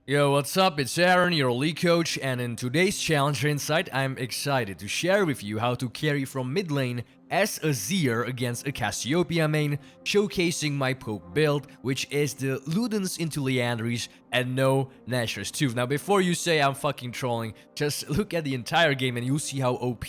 Yo, what's up? It's Aaron, your league coach, and in today's Challenger Insight, I'm excited to share with you how to carry from mid lane as Azir against a Cassiopeia main, showcasing my poke build, which is the Ludens into Leandries and no Nashor's Tooth. Now, before you say I'm fucking trolling, just look at the entire game and you'll see how OP,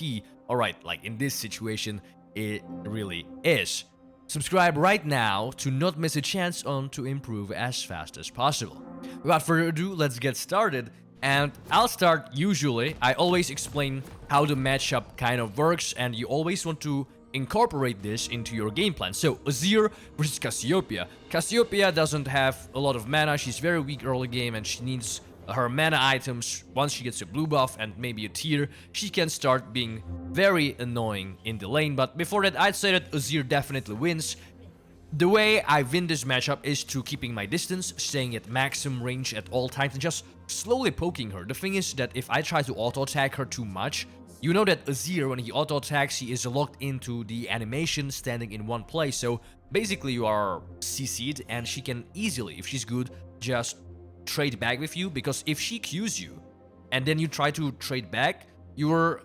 alright, like in this situation, it really is. Subscribe right now to not miss a chance on to improve as fast as possible. Without further ado, let's get started. And I'll start usually. I always explain how the matchup kind of works, and you always want to incorporate this into your game plan. So, Azir versus Cassiopeia. Cassiopeia doesn't have a lot of mana, she's very weak early game, and she needs her mana items. Once she gets a blue buff and maybe a tier, she can start being very annoying in the lane. But before that, I'd say that Azir definitely wins. The way I win this matchup is to keeping my distance, staying at maximum range at all times, and just slowly poking her. The thing is that if I try to auto-attack her too much, you know that Azir, when he auto-attacks, he is locked into the animation standing in one place. So basically you are CC'd, and she can easily, if she's good, just trade back with you. Because if she Qs you, and then you try to trade back, you're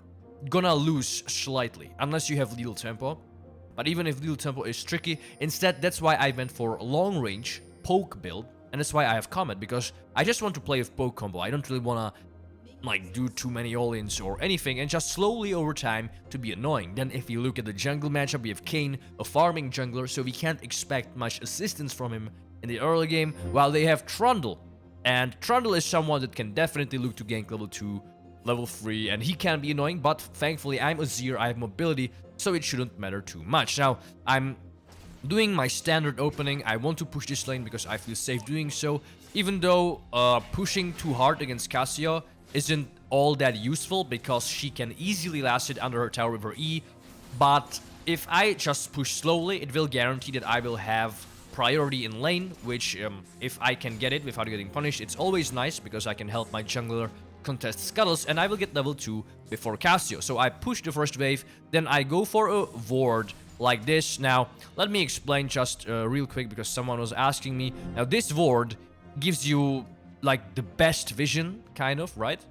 gonna lose slightly, unless you have little tempo. But even if little tempo is tricky, instead that's why I went for long range poke build, and that's why I have Comet, because I just want to play with poke combo. I don't really wanna like do too many all-ins or anything, and just slowly over time to be annoying. Then if you look at the jungle matchup, we have Kayn, a farming jungler, so we can't expect much assistance from him in the early game, while they have Trundle. And Trundle is someone that can definitely look to gank level 2, level 3, and he can be annoying, but thankfully I'm Azir, I have mobility, so it shouldn't matter too much. Now, I'm doing my standard opening. I want to push this lane because I feel safe doing so, even though pushing too hard against Cassio isn't all that useful, because she can easily last it under her tower with her E. But if I just push slowly, it will guarantee that I will have priority in lane, which if I can get it without getting punished, it's always nice, because I can help my jungler contest scuttles, and I will get level 2 before Cassio. So I push the first wave, then I go for a ward like this. Now, let me explain just real quick, because someone was asking me. Now, this ward gives you like the best vision, kind of, right?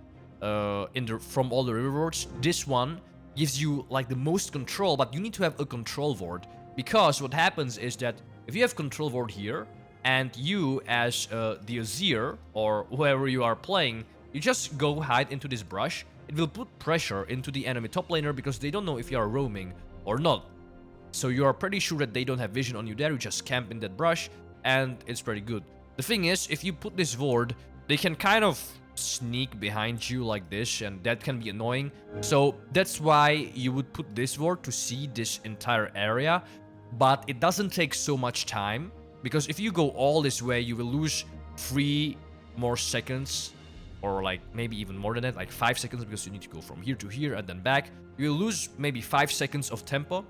From all the river wards. This one gives you like the most control, but you need to have a control ward, because what happens is that if you have control ward here, and you as the Azir or whoever you are playing, you just go hide into this brush, it will put pressure into the enemy top laner, because they don't know if you are roaming or not. So you are pretty sure that they don't have vision on you there, you just camp in that brush, and it's pretty good. The thing is, if you put this ward, they can kind of sneak behind you like this, and that can be annoying. So that's why you would put this ward to see this entire area, but it doesn't take so much time, because if you go all this way, you will lose 3 more seconds, or like maybe even more than that, like 5 seconds, because you need to go from here to here and then back. You'll lose maybe 5 seconds of tempo,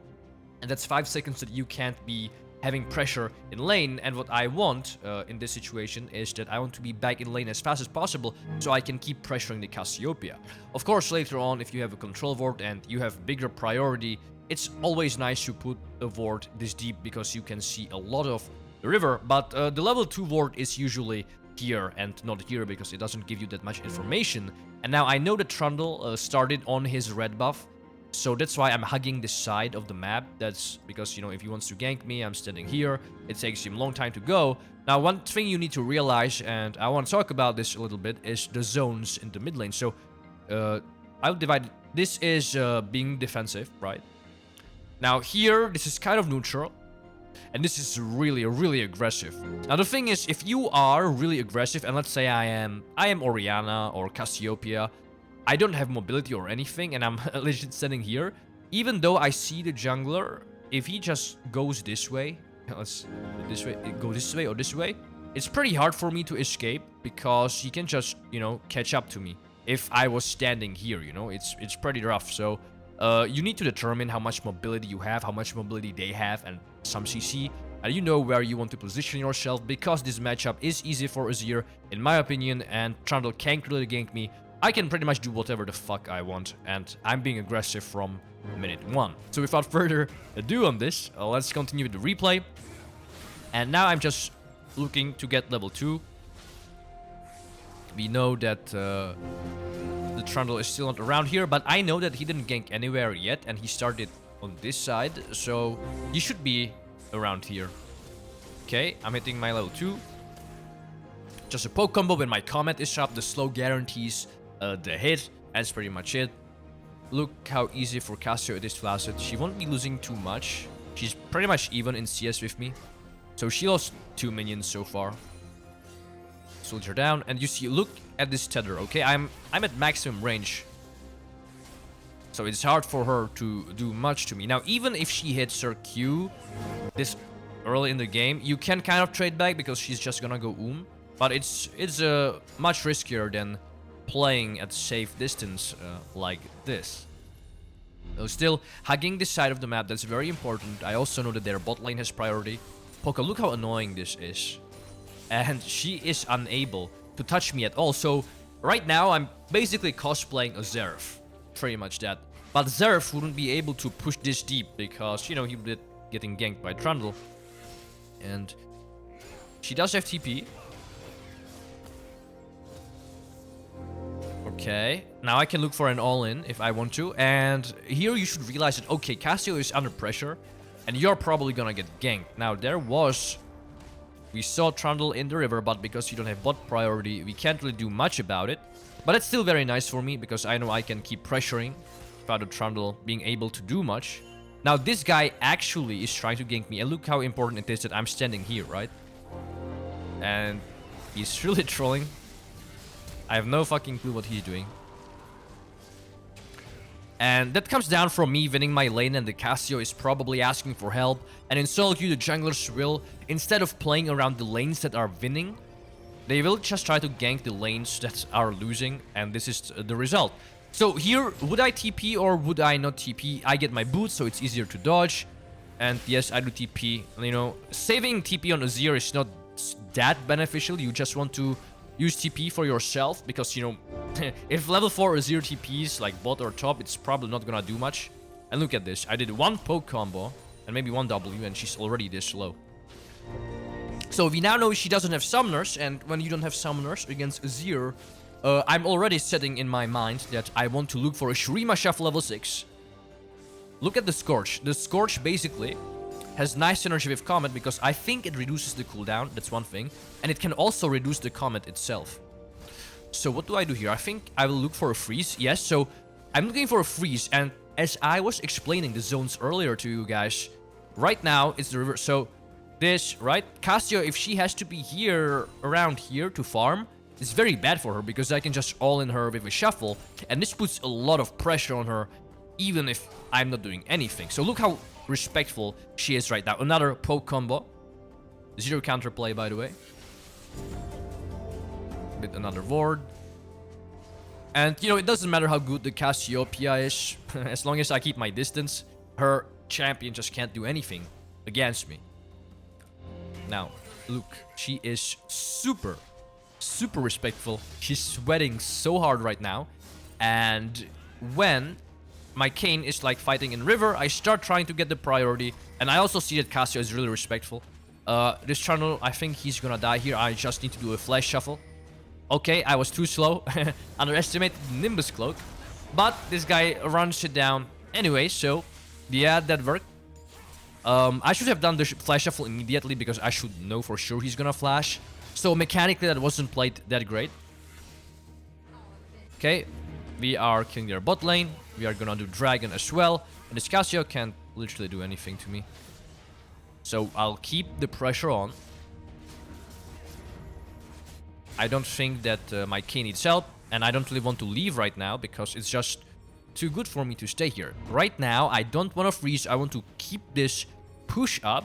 and that's 5 seconds that you can't be having pressure in lane. And what I want in this situation is that I want to be back in lane as fast as possible, so I can keep pressuring the Cassiopeia. Of course, later on, if you have a control ward and you have bigger priority, it's always nice to put a ward this deep, because you can see a lot of the river. But the level 2 ward is usually here and not here, because it doesn't give you that much information. And now I know that Trundle started on his red buff, so that's why I'm hugging this side of the map. That's because, you know, if he wants to gank me, I'm standing here. It takes him a long time to go. Now, one thing you need to realize, and I want to talk about this a little bit, is the zones in the mid lane. So I'll divide. This is being defensive, right? Now here, this is kind of neutral, and this is really aggressive. Now the thing is, if you are really aggressive, and let's say I am Orianna or Cassiopeia, I don't have mobility or anything, and I'm legit standing here. Even though I see the jungler, if he just goes this way, let's go this way or this way, it's pretty hard for me to escape, because he can just, you know, catch up to me. If I was standing here, you know, it's pretty rough. So you need to determine how much mobility you have, how much mobility they have, and some CC, and you know where you want to position yourself, because this matchup is easy for Azir, in my opinion, and Trundle can't really gank me. I can pretty much do whatever the fuck I want, and I'm being aggressive from minute 1. So without further ado on this, let's continue with the replay. And now I'm just looking to get level 2. We know that the Trundle is still not around here, but I know that he didn't gank anywhere yet, and he started on this side, so he should be around here. Okay, I'm hitting my level 2. Just a poke combo when my comet is up. The slow guarantees the hit. That's pretty much it. Look how easy for Cassio it is to last it. She won't be losing too much. She's pretty much even in CS with me. So she lost 2 minions so far. Soldier down, and you see, look at this tether, okay? I'm at maximum range. So it's hard for her to do much to me. Now, even if she hits her Q this early in the game, you can kind of trade back because she's just gonna go But it's much riskier than playing at safe distance like this. So still, hugging this side of the map, that's very important. I also know that their bot lane has priority. Poca, look how annoying this is. And she is unable to touch me at all. So right now, I'm basically cosplaying a Zerf. Pretty much that. But Zerf wouldn't be able to push this deep because, you know, he would be getting ganked by Trundle. And she does have TP. Okay, now I can look for an all-in if I want to. And here you should realize that, okay, Cassio is under pressure. And you're probably gonna get ganked. Now, we saw Trundle in the river, but because you don't have bot priority, we can't really do much about it. But it's still very nice for me, because I know I can keep pressuring without the Trundle being able to do much. Now, this guy actually is trying to gank me, and look how important it is that I'm standing here, right? And he's really trolling. I have no fucking clue what he's doing. And that comes down from me winning my lane, and the Cassio is probably asking for help. And in solo queue, the junglers will, instead of playing around the lanes that are winning, they will just try to gank the lanes that are losing, and this is the result. So here, would I TP or would I not TP? I get my boots, so it's easier to dodge. And yes, I do TP. You know, saving TP on Azir is not that beneficial. You just want to use TP for yourself, because, you know, if level 4 Azir TPs like bot or top, it's probably not gonna do much. And look at this. I did one poke combo and maybe one W, and she's already this low. So we now know she doesn't have summoners, and when you don't have summoners against Azir, I'm already setting in my mind that I want to look for a Shurima Shuffle level 6. Look at the Scorch. The Scorch basically has nice synergy with Comet, because I think it reduces the cooldown, that's one thing, and it can also reduce the Comet itself. So what do I do here? I think I will look for a freeze. Yes, so I'm looking for a freeze, and as I was explaining the zones earlier to you guys, right now it's the river. So this, right? Cassio, if she has to be here, around here to farm, it's very bad for her, because I can just all-in her with a shuffle, and this puts a lot of pressure on her, even if I'm not doing anything. So look how respectful she is right now. Another poke combo. Zero counterplay, by the way. With another ward. And, you know, it doesn't matter how good the Cassiopeia is. As long as I keep my distance, her champion just can't do anything against me. Now, look. She is super respectful. She's sweating so hard right now. And when my Kayn is like fighting in river, I start trying to get the priority. And I also see that Cassio is really respectful. This Trundle, I think he's gonna die here. I just need to do a flash shuffle. Okay, I was too slow. Underestimated Nimbus Cloak. But this guy runs it down anyway, so yeah, that worked. I should have done the flash shuffle immediately, because I should know for sure he's gonna flash. So mechanically that wasn't played that great. Okay, we are killing their bot lane. We are gonna do Dragon as well. And this Cassio can't literally do anything to me. So I'll keep the pressure on. I don't think that my Kayn needs help. And I don't really want to leave right now, because it's just too good for me to stay here. Right now, I don't want to freeze. I want to keep this push up.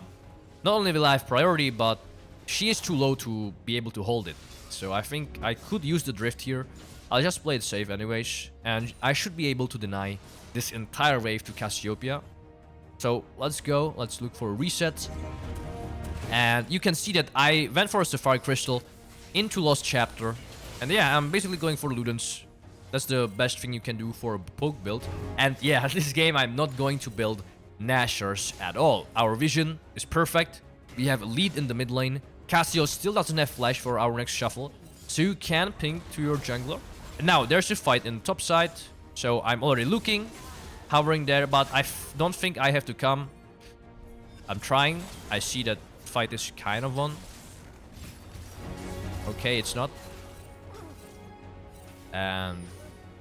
Not only will I have priority, but she is too low to be able to hold it. So I think I could use the drift here. I'll just play it safe anyways. And I should be able to deny this entire wave to Cassiopeia. So let's go. Let's look for a reset. And you can see that I went for a Sapphire Crystal into Lost Chapter. And yeah, I'm basically going for Ludens. That's the best thing you can do for a poke build. And yeah, this game I'm not going to build Nashers at all. Our vision is perfect. We have a lead in the mid lane. Cassio still doesn't have flash for our next shuffle. so you can ping to your jungler. Now, there's a fight in the top side, so I'm already looking, hovering there, but I don't think I have to come. I'm trying. I see that fight is kind of on. Okay, it's not. And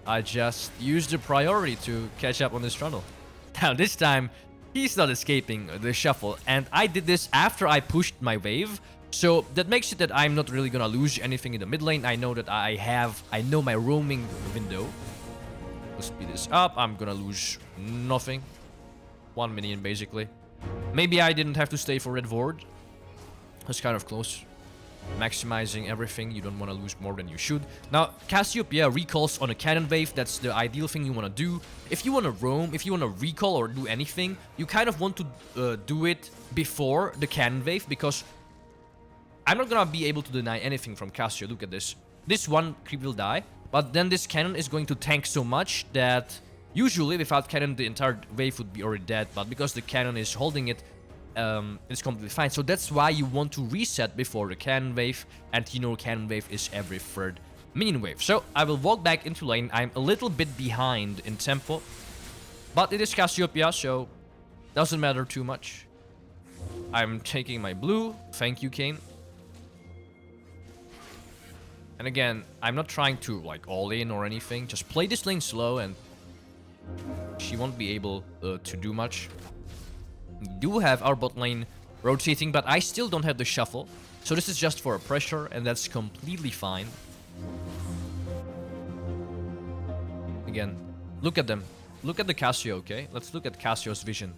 I just used the priority to catch up on this trundle. Now, this time, he's not escaping the shuffle, and I did this after I pushed my wave. So that makes it that I'm not really gonna lose anything in the mid lane. I know that I know my roaming window. Let's speed this up. I'm gonna lose nothing. 1 minion basically. Maybe I didn't have to stay for red ward. That's kind of close. Maximizing everything. You don't want to lose more than you should. Now, Cassiopeia recalls on a cannon wave. That's the ideal thing you want to do. If you want to roam, if you want to recall or do anything, you kind of want to do it before the cannon wave, because I'm not gonna be able to deny anything from Cassio. Look at this. This one creep will die, but then this cannon is going to tank so much that usually without cannon the entire wave would be already dead, but because the cannon is holding it, it's completely fine. So that's why you want to reset before the cannon wave, and you know cannon wave is every third minion wave. So I will walk back into lane. I'm a little bit behind in tempo, but it is Cassiopeia, so doesn't matter too much. I'm taking my blue. Thank you, Kane. And again, I'm not trying to like all in or anything. Just play this lane slow and she won't be able to do much. We do have our bot lane rotating, but I still don't have the shuffle. So this is just for a pressure, and that's completely fine. Again, look at them. Look at the Cassio, okay? Let's look at Cassio's vision.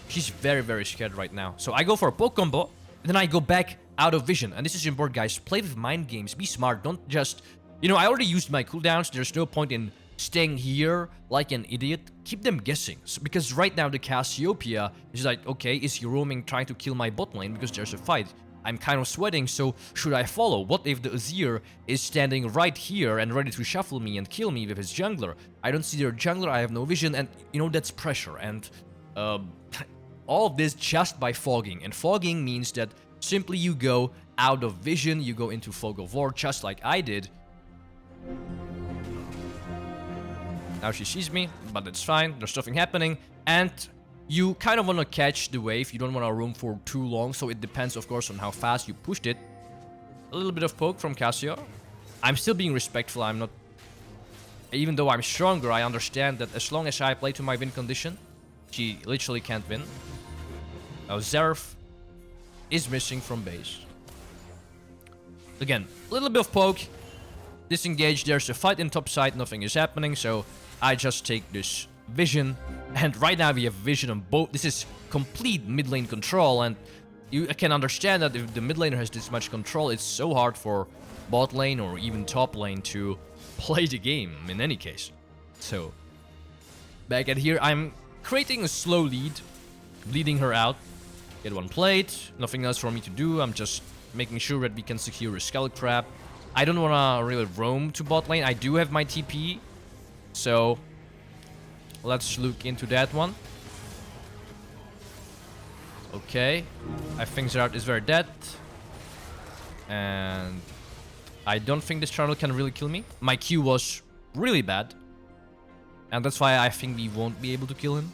She's very, very scared right now. So I go for a poke combo, and then I go back out of vision. And this is important, guys. Play with mind games. Be smart. Don't just... You know, I already used my cooldowns. There's no point in staying here like an idiot. Keep them guessing. So, because right now the Cassiopeia is like, okay, is he roaming trying to kill my bot lane because there's a fight? I'm kind of sweating, so should I follow? What if the Azir is standing right here and ready to shuffle me and kill me with his jungler? I don't see their jungler, I have no vision, and you know, that's pressure. And all of this just by fogging. And fogging means that simply you go out of vision, you go into fog of war, just like I did. Now she sees me, but it's fine, there's nothing happening. And you kind of want to catch the wave, you don't want to roam for too long, so it depends, of course, on how fast you pushed it. A little bit of poke from Cassio. I'm still being respectful, I'm not... Even though I'm stronger, I understand that as long as I play to my win condition, she literally can't win. Now Zerf is missing from base. Again, a little bit of poke. Disengage, there's a fight in top side, nothing is happening, so I just take this vision. And right now we have vision on both. This is complete mid lane control, and you can understand that if the mid laner has this much control, it's so hard for bot lane or even top lane to play the game in any case. So back at here, I'm creating a slow lead, bleeding her out. Get one plate, nothing else for me to do. I'm just making sure that we can secure a skull trap. I don't want to really roam to bot lane. I do have my TP, so let's look into that one. Okay, I think Zerf is very dead, and I don't think this turtle can really kill me. My Q was really bad, and that's why I think we won't be able to kill him.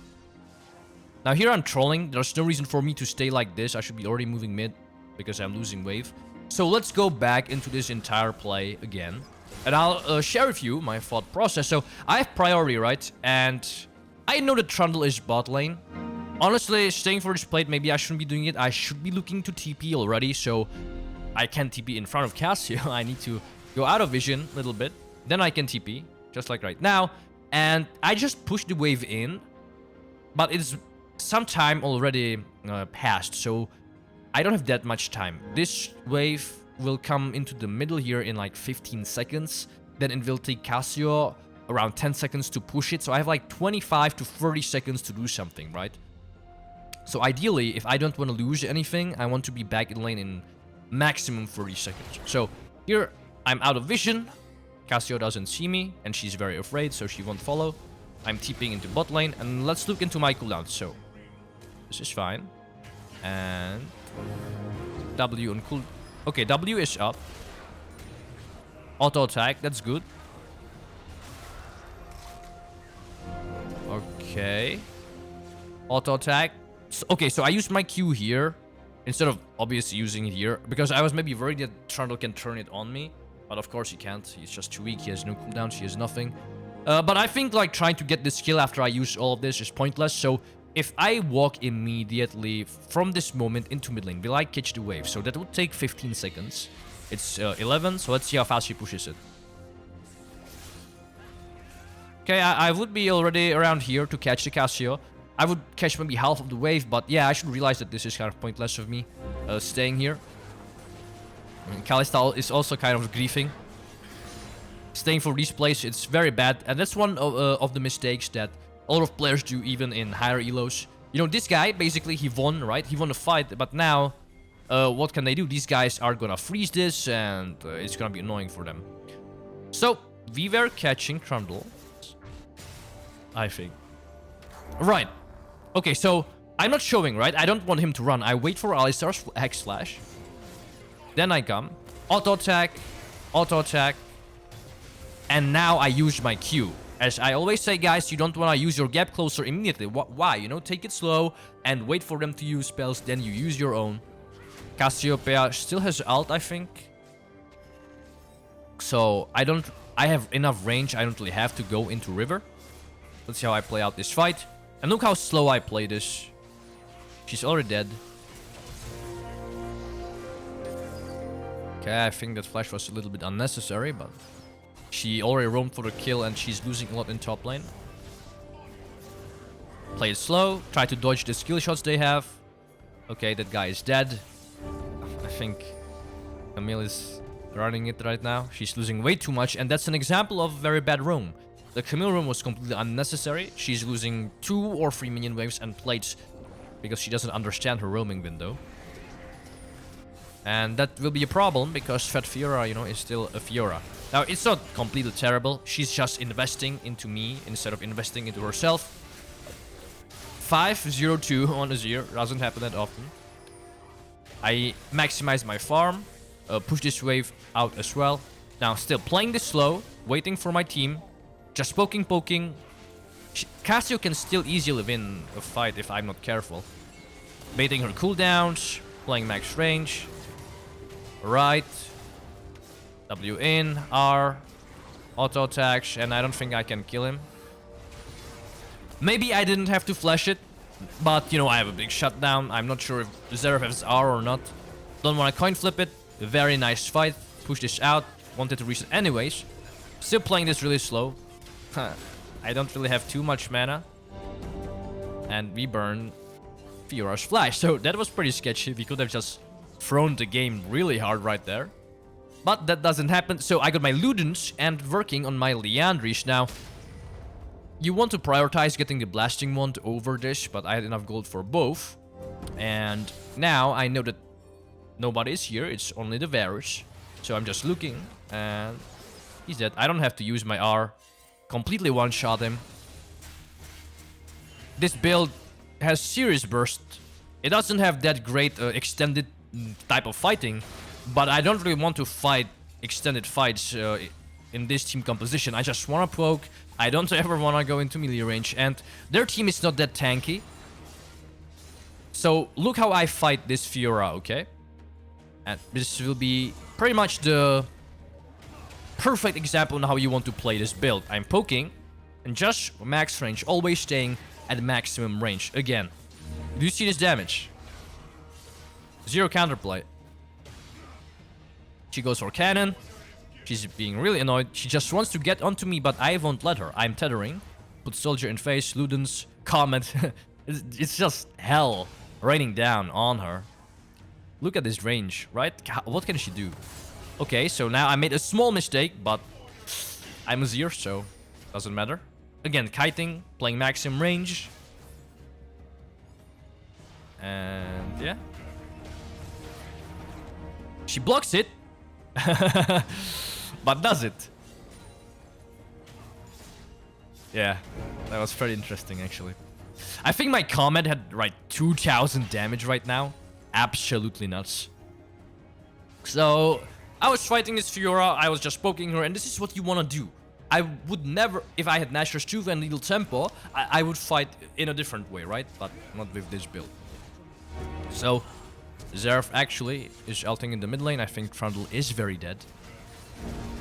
Now here I'm trolling. There's no reason for me to stay like this. I should be already moving mid because I'm losing wave. So let's go back into this entire play again, and I'll share with you my thought process. So I have priority, right? And I know that Trundle is bot lane. Honestly, staying for this plate, maybe I shouldn't be doing it. I should be looking to TP already, so I can TP in front of Cassio. I need to go out of vision a little bit. Then I can TP, just like right now. And I just push the wave in, but it's some time already passed, so I don't have that much time. This wave will come into the middle here in like 15 seconds. Then it will take Cassio around 10 seconds to push it. So I have like 25 to 30 seconds to do something, right? So ideally, if I don't want to lose anything, I want to be back in lane in maximum 30 seconds. So here, I'm out of vision. Cassio doesn't see me, and she's very afraid, so she won't follow. I'm TPing into bot lane, and let's look into my cooldown. So this is fine. And W on cool... Okay, W is up. Auto attack, that's good. Okay. Auto attack. Okay, so I used my Q here instead of obviously using it here because I was maybe worried that Trundle can turn it on me. But of course he can't. He's just too weak. He has no cooldown. He has nothing. But I think like trying to get this kill after I use all of this is pointless. So if I walk immediately from this moment into mid lane, will I catch the wave? So that would take 15 seconds. It's 11, so let's see how fast she pushes it. Okay, I would be already around here to catch the Cassio. I would catch maybe half of the wave, but yeah, I should realize that this is kind of pointless of me staying here. Kalista is also kind of griefing. Staying for these plays, it's very bad. And that's one of the mistakes that a lot of players do even in higher elos. You know, this guy, basically, he won, right? He won the fight, but now, what can they do? These guys are gonna freeze this, and it's gonna be annoying for them. So, we were catching Trundle, I think. Right. Okay, so, I'm not showing, right? I don't want him to run. I wait for Alistar's Hex Slash. Then I come. Auto attack. Auto attack. And now I use my Q. As I always say, guys, you don't want to use your gap closer immediately. Why? You know, take it slow and wait for them to use spells. Then you use your own. Cassiopeia still has ult, I think. So, I have enough range. I don't really have to go into river. Let's see how I play out this fight. And look how slow I play this. She's already dead. Okay, I think that flash was a little bit unnecessary, but she already roamed for the kill and she's losing a lot in top lane. Play it slow. Try to dodge the skill shots they have. Okay, that guy is dead. I think Camille is running it right now. She's losing way too much, and that's an example of very bad roam. The Camille roam was completely unnecessary. She's losing 2 or 3 minion waves and plates because she doesn't understand her roaming window. And that will be a problem because Fat Fiora, you know, is still a Fiora. Now, it's not completely terrible. She's just investing into me instead of investing into herself. 5-0-2 on Azir. Doesn't happen that often. I maximize my farm. Push this wave out as well. Now, still playing this slow. Waiting for my team. Just poking. Cassio can still easily win a fight if I'm not careful. Baiting her cooldowns. Playing max range. Right. W in. R. Auto attacks. And I don't think I can kill him. Maybe I didn't have to flash it. But, you know, I have a big shutdown. I'm not sure if Zeref has R or not. Don't want to coin flip it. Very nice fight. Push this out. Wanted to reset anyways. Still playing this really slow. I don't really have too much mana. And we burn Fiora's flash. So that was pretty sketchy. We could have just thrown the game really hard right there. But that doesn't happen. So I got my Ludens and working on my Liandry's. Now, you want to prioritize getting the Blasting Wand over this, but I had enough gold for both. And now I know that nobody is here. It's only the Varus. So I'm just looking and he's dead. I don't have to use my R. Completely one-shot him. This build has serious burst. It doesn't have that great extended type of fighting, but I don't really want to fight extended fights in this team composition. I just want to poke. I don't ever want to go into melee range, and their team is not that tanky. So look how I fight this Fiora, okay? And this will be pretty much the perfect example on how you want to play this build. I'm poking and just max range, always staying at maximum range. Again, do you see this damage? 0 counterplay. She goes for cannon. She's being really annoyed. She just wants to get onto me, but I won't let her. I'm tethering. Put soldier in face, Ludens, Comet. It's just hell raining down on her. Look at this range, right? What can she do? Okay, so now I made a small mistake, but I'm Azir, so doesn't matter. Again, kiting, playing maximum range. And yeah. She blocks it. But does it? Yeah, that was very interesting actually. I think my Comet had like 2000 damage right now. Absolutely nuts. So, I was fighting this Fiora, I was just poking her, and this is what you want to do. I would never, if I had Nashor's Tooth and Needle Tempo, I would fight in a different way, right? But not with this build. So, Zerf actually is ulting in the mid lane. I think Trundle is very dead.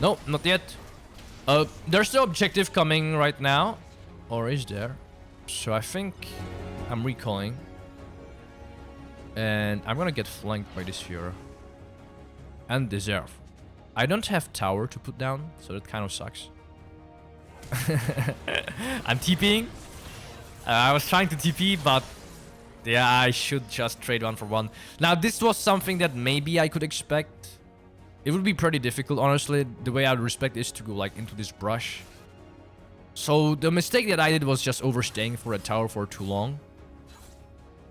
No, not yet. There's no objective coming right now. Or is there? So I think I'm recalling. And I'm gonna get flanked by this Fiora. And the Zerf. I don't have tower to put down, so that kind of sucks. I'm TPing. I was trying to TP, but yeah, I should just trade 1-for-1. Now, this was something that maybe I could expect. It would be pretty difficult, honestly. The way I would respect is to go like into this brush. So the mistake that I did was just overstaying for a tower for too long.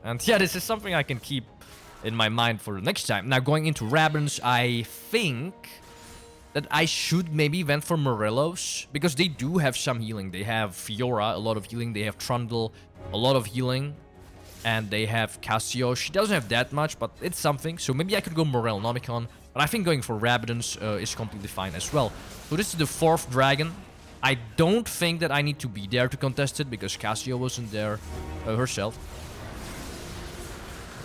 And yeah, this is something I can keep in my mind for the next time. Now, going into Rabens, I think that I should maybe went for Morellos, because they do have some healing. They have Fiora, a lot of healing. They have Trundle, a lot of healing. And they have Cassio. She doesn't have that much, but it's something. So maybe I could go Morel Nomicon. But I think going for Rabadons is completely fine as well. So this is the 4th dragon. I don't think that I need to be there to contest it, because Cassio wasn't there herself.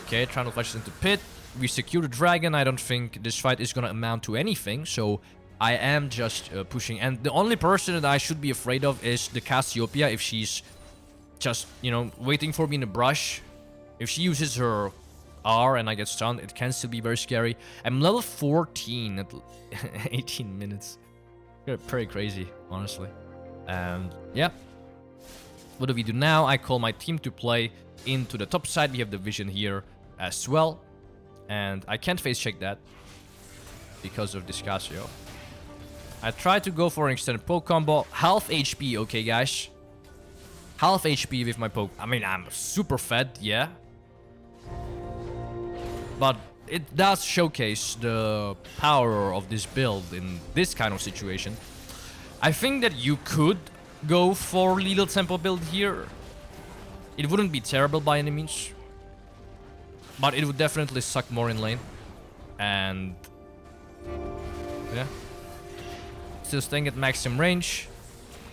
Okay, Trundle flashes into pit. We secure the dragon. I don't think this fight is gonna amount to anything. So I am just pushing. And the only person that I should be afraid of is the Cassiopeia, if she's just, you know, waiting for me in the brush. If she uses her R and I get stunned, it can still be very scary. I'm level 14 at 18 minutes. Pretty crazy, honestly. And yeah. What do we do now? I call my team to play into the top side. We have the vision here as well. And I can't face check that because of this Cassio. I try to go for an extended poke combo. Half HP, okay, guys. Half HP with my poke. I mean, I'm super fed, yeah. But it does showcase the power of this build in this kind of situation. I think that you could go for Lethal Tempo build here. It wouldn't be terrible by any means. But it would definitely suck more in lane. And yeah. Still staying at maximum range.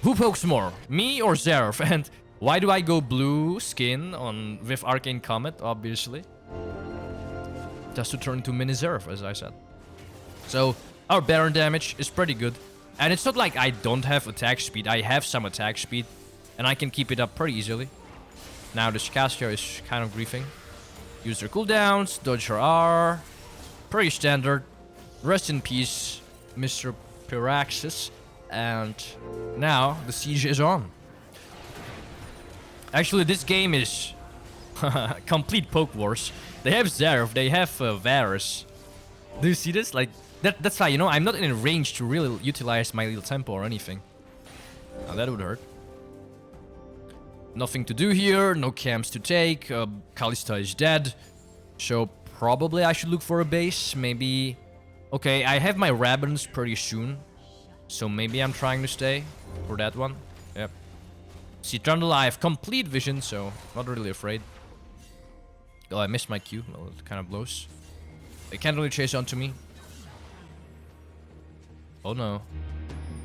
Who pokes more? Me or Zerf? And why do I go blue skin on with Arcane Comet, obviously? Just to turn into mini Zerf, as I said. So, our Baron damage is pretty good. And it's not like I don't have attack speed. I have some attack speed. And I can keep it up pretty easily. Now, this Cassio is kind of griefing. Use their cooldowns, dodge her R. Pretty standard. Rest in peace, Mr. Pyraxis. And now, the siege is on. Actually, this game is complete poke wars. They have Zerf, they have Varus. Do you see this? Like, that's why, you know, I'm not in range to really utilize my little tempo or anything. Now, that would hurt. Nothing to do here, no camps to take. Kalista is dead. So, probably I should look for a base. Maybe... Okay, I have my Rabans pretty soon. So, maybe I'm trying to stay for that one. Yep. See, Trundle, I have complete vision, so not really afraid. Oh, I missed my Q. Well, it kind of blows. They can't really chase onto me. Oh no.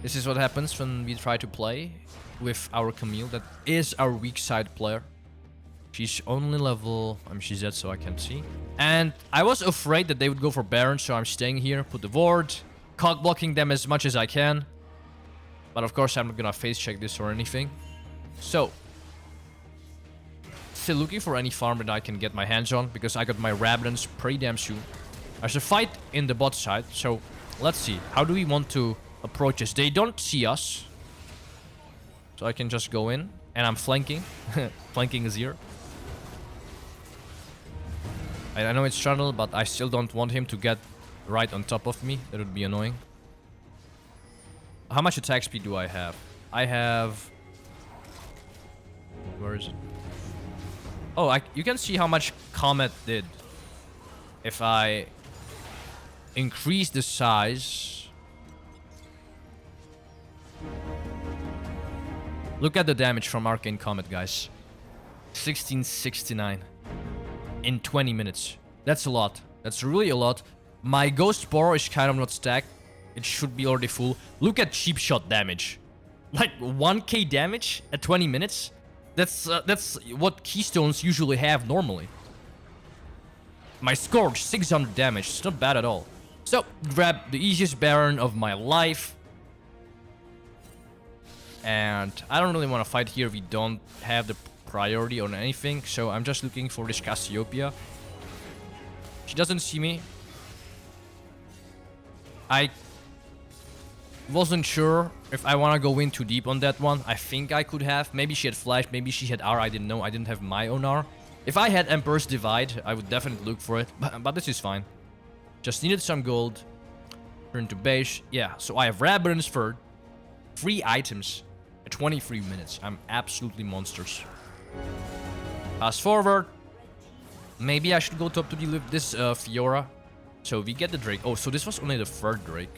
This is what happens when we try to play with our Camille. That is our weak side player. She's only level... I mean, she's dead, so I can't see. And I was afraid that they would go for Baron, so I'm staying here. Put the ward. Cog blocking them as much as I can. But of course, I'm not gonna face check this or anything. So... Still looking for any farm that I can get my hands on, because I got my Rabadons pretty damn soon. There's a fight in the bot side, so let's see. How do we want to approach this? They don't see us. So I can just go in, and I'm flanking. Flanking Azir. I know it's Trundle, but I still don't want him to get right on top of me. That would be annoying. How much attack speed do I have? I have... Where is it? Oh, you can see how much Comet did. If I increase the size. Look at the damage from Arcane Comet, guys. 1669 in 20 minutes. That's a lot. That's really a lot. My Ghost Spore is kind of not stacked. It should be already full. Look at cheap shot damage. Like 1k damage at 20 minutes. That's what Keystones usually have normally. My Scourge, 600 damage. It's not bad at all. So, grab the easiest Baron of my life. And I don't really want to fight here. We don't have the priority on anything. So, I'm just looking for this Cassiopeia. She doesn't see me. I wasn't sure if I want to go in too deep on that one. I think I could have. Maybe she had Flash. Maybe she had R. I didn't know. I didn't have my own R. If I had Emperor's Divide, I would definitely look for it. But this is fine. Just needed some gold. Turn to base. Yeah, so I have Rabadon's for 3 items at 23 minutes. I'm absolutely monsters. Fast forward. Maybe I should go top to deliver this Fiora. So we get the Drake. Oh, so this was only the 3rd Drake.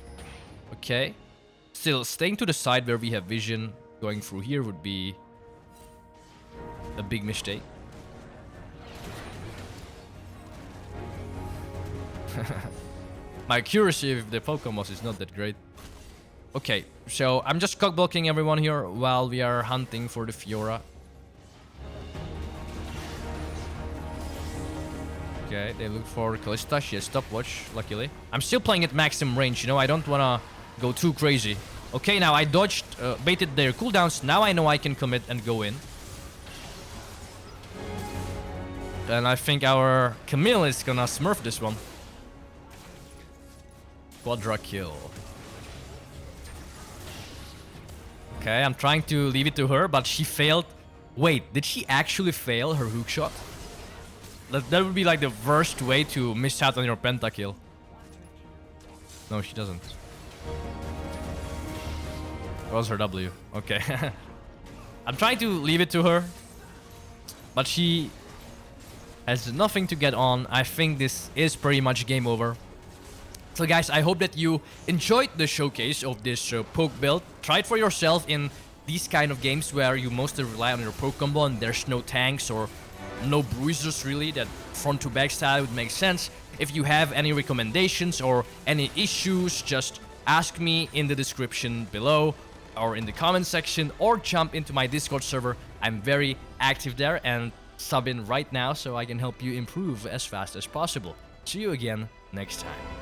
Okay. Still, staying to the side where we have vision. Going through here would be a big mistake. My accuracy with the Pokemon is not that great. Okay, so I'm just cock blocking everyone here while we are hunting for the Fiora. Okay, they look for Kalista. She has stopwatch, luckily. I'm still playing at maximum range, you know, I don't wanna go too crazy. Okay, now I dodged, baited their cooldowns. Now I know I can commit and go in. And I think our Camille is gonna smurf this one. Quadra kill. Okay, I'm trying to leave it to her, but she failed. Wait, did she actually fail her hook shot? That would be like the worst way to miss out on your pentakill. No, she doesn't. What was her W? Okay. I'm trying to leave it to her, but she has nothing to get on. I think this is pretty much game over. So guys, I hope that you enjoyed the showcase of this poke build. Try it for yourself in these kind of games where you mostly rely on your poke combo and there's no tanks or no bruisers really. That front to back style would make sense. If you have any recommendations or any issues, just ask me in the description below or in the comment section, or jump into my Discord server. I'm very active there, and sub in right now so I can help you improve as fast as possible. See you again next time.